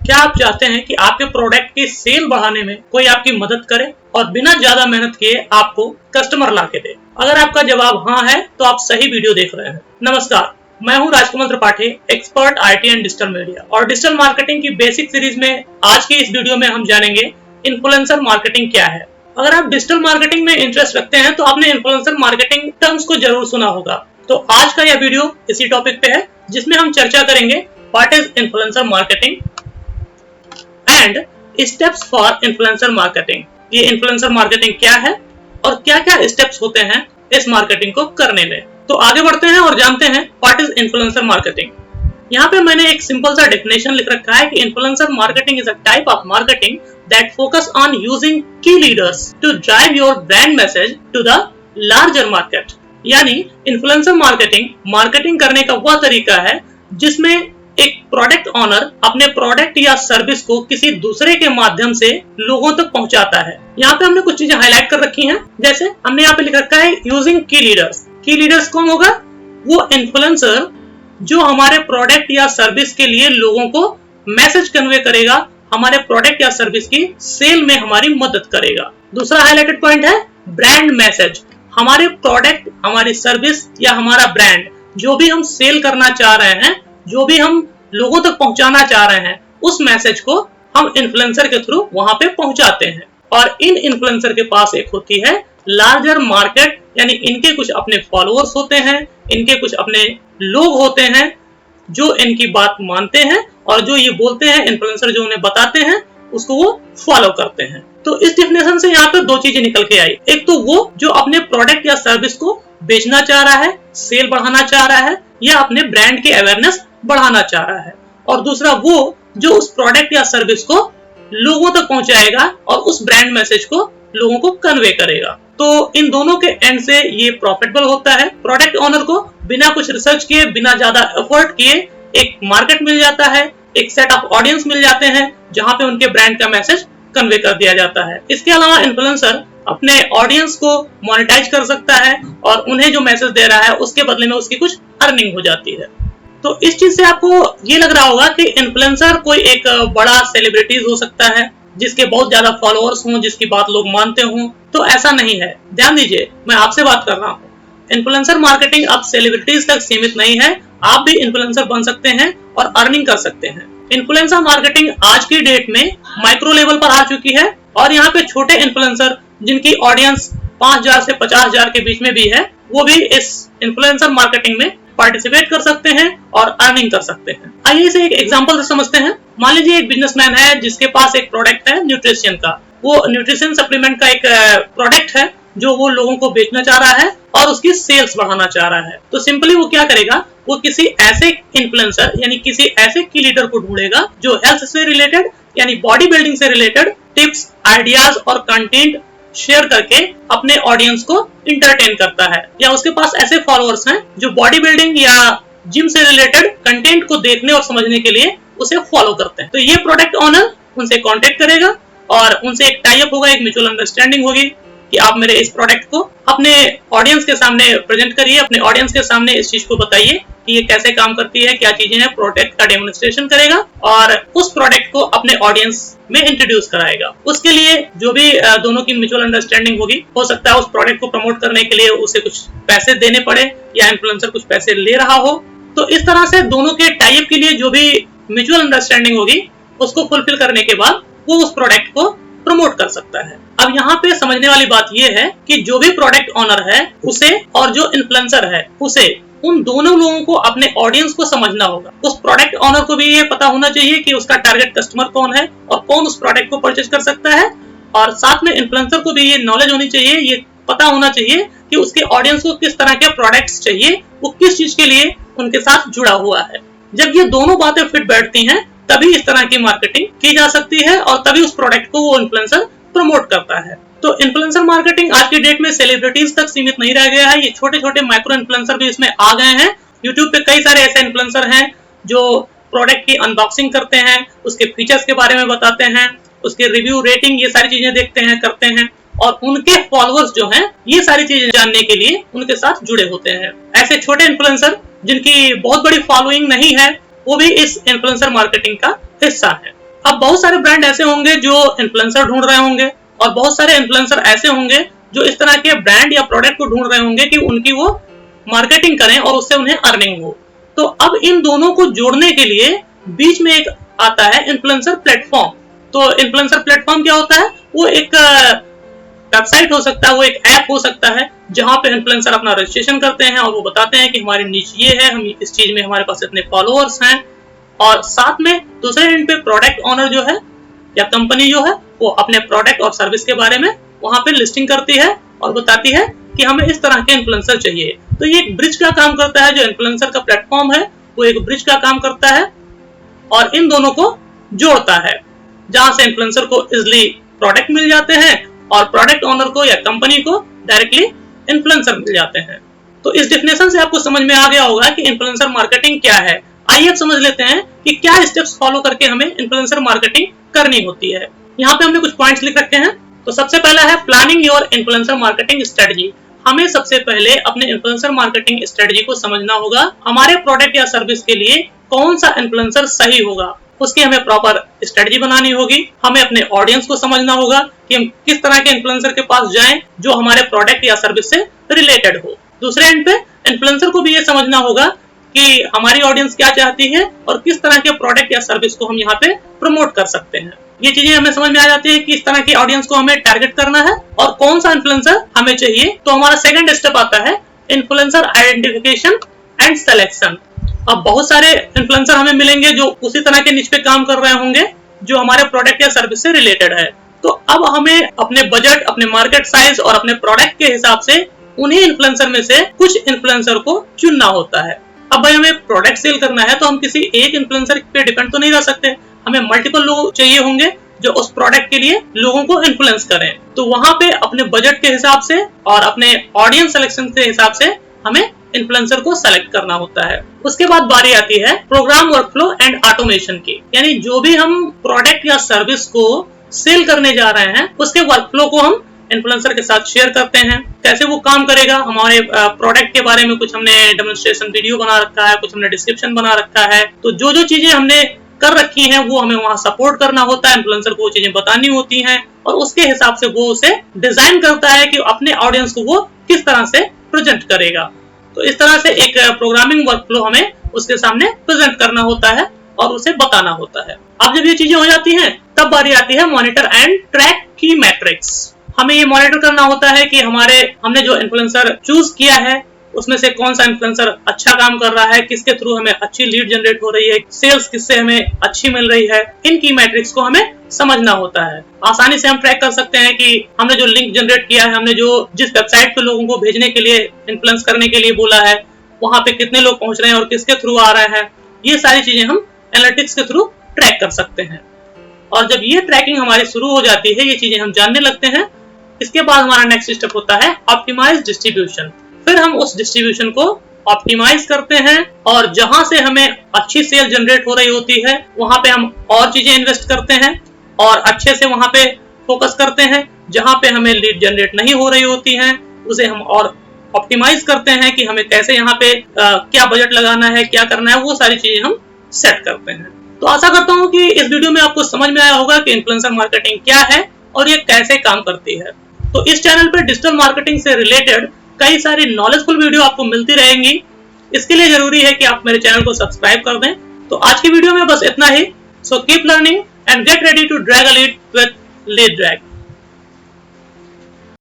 क्या आप चाहते हैं कि आपके प्रोडक्ट की सेल बढ़ाने में कोई आपकी मदद करे और बिना ज्यादा मेहनत किए आपको कस्टमर ला के दे? अगर आपका जवाब हाँ है तो आप सही वीडियो देख रहे हैं। नमस्कार, मैं हूं Rajkumar Tripathi, expert IT and digital media और डिजिटल मार्केटिंग की बेसिक सीरीज में आज की इस वीडियो में हम जानेंगे इन्फ्लुएंसर मार्केटिंग क्या है। अगर आप डिजिटल मार्केटिंग में इंटरेस्ट रखते हैं तो आपने इन्फ्लुएंसर मार्केटिंग टर्म्स को जरूर सुना होगा। तो आज का यह वीडियो इसी टॉपिक पे है जिसमें हम चर्चा करेंगे what is influencer marketing and steps for influencer marketing. ये इन्फ्लुएंसर मार्केटिंग क्या है और क्या क्या स्टेप्स होते हैं इस मार्केटिंग को करने में। तो आगे बढ़ते हैं और जानते हैं व्हाट इज इन्फ्लुएंसर मार्केटिंग। यहाँ पे मैंने एक सिंपल सा डेफिनेशन लिख रखा है कि influencer marketing is a type of marketing that focus on using key leaders to drive your brand message to the larger market. यानी इन्फ्लुएंसर मार्केटिंग करने का वह तरीका है जिसमें एक प्रोडक्ट ओनर अपने प्रोडक्ट या सर्विस को किसी दूसरे के माध्यम से लोगों तक पहुंचाता है। यहाँ पे हमने कुछ चीजें हाईलाइट कर रखी हैं, जैसे हमने यहाँ पे लिख रखा है यूजिंग की लीडर्स। की लीडर्स कौन होगा? वो इन्फ्लुएंसर जो हमारे प्रोडक्ट या सर्विस के लिए लोगों को मैसेज कन्वे करेगा, हमारे प्रोडक्ट या सर्विस की सेल में हमारी मदद करेगा। दूसरा हाईलाइटेड पॉइंट है ब्रांड मैसेज। हमारे प्रोडक्ट, हमारी सर्विस या हमारा ब्रांड जो भी हम सेल करना चाह रहे हैं, जो भी हम लोगों तक पहुंचाना चाह रहे हैं, उस मैसेज को हम इन्फ्लुएंसर के थ्रू वहां पे पहुंचाते हैं। और इन इन्फ्लुएंसर के पास एक होती है लार्जर मार्केट, यानी इनके कुछ अपने फॉलोअर्स होते हैं, इनके कुछ अपने लोग होते हैं जो इनकी बात मानते हैं और जो ये बोलते हैं, इन्फ्लुएंसर जो उन्हें बताते हैं उसको वो फॉलो करते हैं। तो इस डेफिनेशन से यहाँ पे दो चीजें निकल के आई। एक तो वो जो अपने प्रोडक्ट या सर्विस को बेचना चाह रहा है, सेल बढ़ाना चाह रहा है या अपने ब्रांड की अवेयरनेस बढ़ाना चाह रहा है, और दूसरा वो जो उस प्रोडक्ट या सर्विस को लोगों तक पहुंचाएगा और उस ब्रांड मैसेज को लोगों को कन्वे करेगा। तो इन दोनों के एंड से ये प्रॉफिटेबल होता है। प्रोडक्ट ओनर को बिना कुछ रिसर्च किए, बिना ज्यादा एफर्ट किए एक मार्केट मिल जाता है, एक सेट ऑफ ऑडियंस मिल जाते हैं जहां पे उनके ब्रांड का मैसेज कन्वे कर दिया जाता है। इसके अलावा इन्फ्लुएंसर अपने ऑडियंस को मोनेटाइज कर सकता है और उन्हें जो मैसेज दे रहा है उसके बदले में उसकी कुछ अर्निंग हो जाती है। तो इस चीज से आपको ये लग रहा होगा कि इन्फ्लुएंसर कोई एक बड़ा सेलिब्रिटीज हो सकता है जिसके बहुत ज्यादा फॉलोअर्स हों, जिसकी बात लोग मानते हों। तो ऐसा नहीं है। ध्यान दीजिए, मैं आपसे बात कर रहा हूँ। इन्फ्लुएंसर मार्केटिंग अब सेलिब्रिटीज तक सीमित नहीं है। आप भी इन्फ्लुएंसर बन सकते हैं और अर्निंग कर सकते हैं। इन्फ्लुएंसर मार्केटिंग आज की डेट में माइक्रो लेवल पर आ चुकी है और यहाँ पे छोटे इन्फ्लुएंसर जिनकी ऑडियंस 5,000 से 50,000 के बीच में भी है, वो भी इस इन्फ्लुएंसर मार्केटिंग में पार्टिसिपेट कर सकते हैं और अर्निंग कर सकते हैं। आइए इसे एक एग्जांपल से समझते हैं। मान लीजिए एक बिजनेसमैन है जिसके पास एक प्रोडक्ट है न्यूट्रिशन का। वो न्यूट्रिशन सप्लीमेंट का एक प्रोडक्ट है जो वो लोगों को बेचना चाह रहा है और उसकी सेल्स बढ़ाना चाह रहा है। तो सिंपली वो क्या करेगा, वो किसी ऐसे इन्फ्लुएंसर यानी किसी ऐसे की लीडर को ढूंढेगा जो हेल्थ से रिलेटेड यानी बॉडी बिल्डिंग से रिलेटेड टिप्स, आइडियाज और कंटेंट शेयर करके अपने ऑडियंस को इंटरटेन करता है, या उसके पास ऐसे फॉलोअर्स हैं जो बॉडी बिल्डिंग या जिम से रिलेटेड कंटेंट को देखने और समझने के लिए उसे फॉलो करते हैं। तो ये प्रोडक्ट ओनर उनसे कांटेक्ट करेगा और उनसे एक टाई अप होगा, एक म्यूचुअल अंडरस्टैंडिंग होगी कि आप मेरे इस प्रोडक्ट को अपने ऑडियंस के सामने प्रेजेंट करिए, अपने ऑडियंस के सामने इस चीज को बताइए कि ये कैसे काम करती है, क्या चीजें हैं। प्रोडक्ट का डेमोन्स्ट्रेशन करेगा और उस प्रोडक्ट को अपने ऑडियंस में इंट्रोड्यूस कराएगा। उसके लिए जो भी दोनों की म्यूचुअल अंडरस्टैंडिंग होगी, हो सकता है उस प्रोडक्ट को प्रमोट करने के लिए उसे कुछ पैसे देने पड़े या इन्फ्लुएंसर कुछ पैसे ले रहा हो। तो इस तरह से दोनों के टाई अप के लिए जो भी म्यूचुअल अंडरस्टैंडिंग होगी उसको फुलफिल करने के बाद वो उस प्रोडक्ट को प्रमोट कर सकता है। अब यहाँ पे समझने वाली बात यह है कि जो भी प्रोडक्ट ओनर है उसे और जो इन्फ्लुएंसर है उसे, उन दोनों लोगों को अपने ऑडियंस को समझना होगा। उस प्रोडक्ट ओनर को भी ये पता होना चाहिए कि उसका टारगेट कस्टमर कौन है और कौन उस प्रोडक्ट को परचेज कर सकता है, और साथ में इन्फ्लुएंसर को भी ये नॉलेज होनी चाहिए, ये पता होना चाहिए कि उसके ऑडियंस को किस तरह के प्रोडक्ट्स चाहिए, वो किस चीज के लिए उनके साथ जुड़ा हुआ है। जब ये दोनों बातें फिट बैठती हैं तभी इस तरह की मार्केटिंग की जा सकती है और तभी उस प्रोडक्ट को वो इन्फ्लुएंसर प्रमोट करता है। तो इन्फ्लुएंसर मार्केटिंग आज की डेट में सेलिब्रिटीज तक सीमित नहीं रह गया है। ये छोटे छोटे माइक्रो इन्फ्लुएंसर भी इसमें आ गए हैं। यूट्यूब पे कई सारे ऐसे इन्फ्लुएंसर हैं जो प्रोडक्ट की अनबॉक्सिंग करते हैं, उसके फीचर्स के बारे में बताते हैं, उसके रिव्यू, रेटिंग, ये सारी चीजें देखते हैं, करते हैं, और उनके फॉलोअर्स जो हैं ये सारी चीजें जानने के लिए उनके साथ जुड़े होते हैं। ऐसे छोटे इन्फ्लुएंसर जिनकी बहुत बड़ी फॉलोइंग नहीं है वो भी इस इन्फ्लुएंसर मार्केटिंग का हिस्सा है। अब बहुत सारे ब्रांड ऐसे होंगे जो इन्फ्लुएंसर ढूंढ रहे होंगे और बहुत सारे इन्फ्लुएंसर ऐसे होंगे जो इस तरह के ब्रांड या प्रोडक्ट को ढूंढ रहे होंगे कि उनकी वो मार्केटिंग करें और उससे उन्हें अर्निंग हो। तो अब इन दोनों को जोड़ने के लिए बीच में एक आता है इन्फ्लुएंसर प्लेटफॉर्म। तो इन्फ्लुएंसर प्लेटफॉर्म क्या होता है? वो एक वेबसाइट हो सकता है, वो एक ऐप हो सकता है जहां पे इन्फ्लुएंसर अपना रजिस्ट्रेशन करते हैं और वो बताते हैं कि हमारी नीच ये है, हम इस चीज में हमारे पास इतने फॉलोअर्स हैं, और साथ में दूसरे एंड पे प्रोडक्ट ओनर जो है या कंपनी जो है वो अपने प्रोडक्ट और सर्विस के बारे में वहां पे लिस्टिंग करती है और बताती है कि हमें इस तरह के इन्फ्लुएंसर चाहिए। तो ये एक ब्रिज का काम करता है। जो इन्फ्लुएंसर का प्लेटफॉर्म है वो एक ब्रिज का काम करता है और इन दोनों को जोड़ता है, जहां से इन्फ्लुएंसर को इजिली प्रोडक्ट मिल जाते हैं और प्रोडक्ट ओनर को या कंपनी को डायरेक्टली इन्फ्लुएंसर मिल जाते हैं। तो इस डेफिनेशन से आपको समझ में आ गया होगा कि इन्फ्लुएंसर मार्केटिंग क्या है। आइए अब समझ लेते हैं कि क्या स्टेप्स फॉलो करके हमें इन्फ्लुएंसर मार्केटिंग करनी होती है। यहाँ पे हमने कुछ पॉइंट्स लिख रखे हैं। तो सबसे पहला है planning your influencer marketing strategy. हमें सबसे पहले अपने इन्फ्लुएंसर मार्केटिंग स्ट्रेटजी को समझना होगा। हमारे प्रोडक्ट या सर्विस के लिए कौन सा इन्फ्लुएंसर सही होगा, उसकी हमें प्रॉपर स्ट्रेटजी बनानी होगी। हमें अपने ऑडियंस को समझना होगा कि हम किस तरह के इन्फ्लुएंसर के पास जाएं जो हमारे प्रोडक्ट या सर्विस से रिलेटेड हो। दूसरे एंड पे इन्फ्लुएंसर को भी ये समझना होगा कि हमारी ऑडियंस क्या चाहती है और किस तरह के प्रोडक्ट या सर्विस को हम यहाँ पे प्रमोट कर सकते हैं। ये चीजें हमें समझ में आ जाती है कि इस तरह की ऑडियंस को हमें टारगेट करना है और कौन सा इन्फ्लुएंसर हमें चाहिए। तो हमारा सेकंड स्टेप आता है इन्फ्लुएंसर आइडेंटिफिकेशन एंड सिलेक्शन। अब बहुत सारे इन्फ्लुएंसर हमें मिलेंगे जो उसी तरह के निच पे काम कर रहे होंगे जो हमारे प्रोडक्ट या सर्विस से रिलेटेड है। तो अब हमें अपने बजट, अपने मार्केट साइज और अपने प्रोडक्ट के हिसाब से उन्हीं इन्फ्लुएंसर में से कुछ इन्फ्लुएंसर को चुनना होता है। अब भाई हमें प्रोडक्ट सेल करना है तो हम किसी एक इन्फ्लुएंसर पे डिपेंड तो नहीं रह सकते, हमें मल्टीपल लोग चाहिए होंगे जो उस प्रोडक्ट के लिए लोगों को इन्फ्लुएंस करें। तो वहां पे अपने बजट के हिसाब से और अपने ऑडियंस सिलेक्शन के हिसाब से हमें इन्फ्लुएंसर को सेलेक्ट करना होता है। उसके बाद बारी आती है प्रोग्राम वर्कफ्लो एंड ऑटोमेशन की, यानी जो भी हम प्रोडक्ट या सर्विस को सेल करने जा रहे हैं उसके वर्कफ्लो को हम इन्फ्लुएंसर के साथ शेयर करते हैं। कैसे वो काम करेगा, हमारे प्रोडक्ट के बारे में कुछ हमने डेमोन्स्ट्रेशन वीडियो बना रखा है, कुछ हमने डिस्क्रिप्शन बना रखा है। तो जो जो चीजें हमने कर रखी हैं वो हमें वहां सपोर्ट करना होता है, इन्फ्लुएंसर को वो चीजें बतानी होती हैं और उसके हिसाब से वो उसे डिजाइन करता है कि अपने ऑडियंस को वो किस तरह से प्रेजेंट करेगा। तो इस तरह से एक प्रोग्रामिंग वर्कफ्लो हमें उसके सामने प्रेजेंट करना होता है और उसे बताना होता है। अब जब ये चीजें हो जाती हैं तब बारी आती है मॉनिटर एंड ट्रैक की मैट्रिक्स। हमें ये मॉनिटर करना होता है कि हमने जो इन्फ्लुएंसर चूज किया है उसमें से कौन सा इन्फ्लुएंसर अच्छा काम कर रहा है, किसके थ्रू हमें अच्छी लीड जनरेट हो रही है, सेल्स किससे हमें अच्छी मिल रही है। इन की मैट्रिक्स को हमें समझना होता है। आसानी से हम ट्रैक कर सकते हैं कि हमने जो लिंक जनरेट किया है, हमने जो जिस वेबसाइट पे लोगों को भेजने के लिए, इन्फ्लुएंस करने के लिए बोला है, वहां पे कितने लोग पहुंच रहे हैं और किसके थ्रू आ रहे हैं। ये सारी चीजें हम एनालिटिक्स के थ्रू ट्रैक कर सकते हैं। और जब ये ट्रैकिंग हमारी शुरू हो जाती है, ये चीजें हम जानने लगते हैं, इसके बाद हमारा नेक्स्ट स्टेप होता है ऑप्टिमाइज डिस्ट्रीब्यूशन। फिर हम उस डिस्ट्रीब्यूशन को ऑप्टिमाइज करते हैं और जहां से हमें अच्छी सेल जनरेट हो रही होती है वहां पे हम और चीजें इन्वेस्ट करते हैं और अच्छे से वहां पे फोकस करते हैं। जहां पे हमें लीड जनरेट नहीं हो रही होती है उसे हम और ऑप्टिमाइज करते हैं कि हमें कैसे यहाँ पे क्या बजट लगाना है, क्या करना है, वो सारी चीजें हम सेट करते हैं। तो आशा करता हूँ कि इस वीडियो में आपको समझ में आया होगा कि इन्फ्लुएंसर मार्केटिंग क्या है और ये कैसे काम करती है। तो इस चैनल पर डिजिटल मार्केटिंग से रिलेटेड कई सारी नॉलेजफुल वीडियो आपको मिलती रहेंगी। इसके लिए जरूरी है कि आप मेरे चैनल को सब्सक्राइब कर दें। तो आज की वीडियो में बस इतना ही। So keep learning and get ready to drag a lead with lead drag.